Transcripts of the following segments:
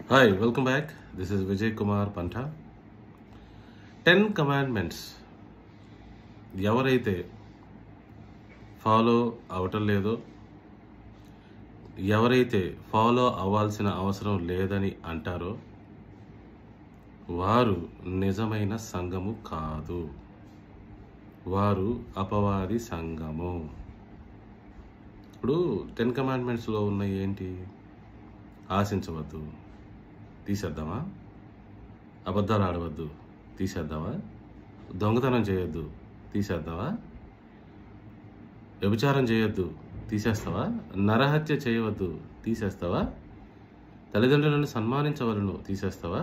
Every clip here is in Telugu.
Hi, welcome back. This is Vijay Kumar Panta. 10 commandments ఎవరైతే ఫాలో అవటం లేదో, ఎవరైతే ఫాలో అవ్వాల్సిన అవసరం లేదని అంటారో వారు నిజమైన సంఘము కాదు. వారు అపవాది సంఘము. ఇప్పుడు 10 కమాండ్మెంట్స్లో ఉన్నాయి ఏంటి? ఆశించవద్దు, తీసేద్దామా? అబద్ధాలు ఆడవద్దు, తీసేద్దామా? దొంగతనం చేయొద్దు, తీసేద్దామా? వ్యభిచారం చేయొద్దు, తీసేస్తావా? నరహత్య చేయవద్దు, తీసేస్తావా? తల్లిదండ్రులను సన్మానించవలను, తీసేస్తావా?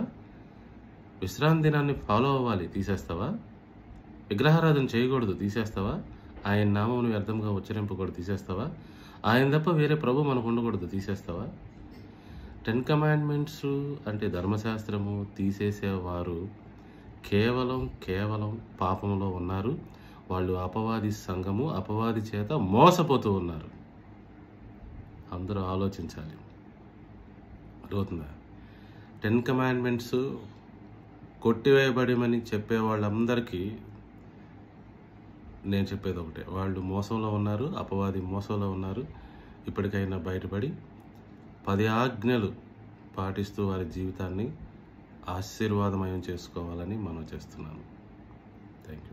విశ్రాంతి దినాన్ని ఫాలో అవ్వాలి, తీసేస్తావా? విగ్రహారాధన చేయకూడదు, తీసేస్తావా? ఆయన నామమును వ్యర్థంగా ఉచ్చరింపకూడదు, తీసేస్తావా? ఆయన తప్ప వేరే ప్రభు మనకు ఉండకూడదు, తీసేస్తావా? 10 కమాండ్మెంట్స్ అంటే ధర్మశాస్త్రము తీసేసేవారు కేవలం పాపంలో ఉన్నారు. వాళ్ళు అపవాది సంఘము, అపవాది చేత మోసపోతూ ఉన్నారు. అందరూ ఆలోచించాలి. అర్థమవుతుందా? 10 కమాండ్మెంట్స్ కొట్టివేయబడిమని చెప్పే వాళ్ళందరికీ నేను చెప్పేది ఒకటే, వాళ్ళు మోసంలో ఉన్నారు, అపవాది మోసంలో ఉన్నారు. ఇప్పటికైనా బయటపడి 10 ఆజ్ఞలు పాటిస్తూ వారి జీవితాన్ని ఆశీర్వాదమయం చేసుకోవాలని మనం చేస్తున్నాను. Thank you.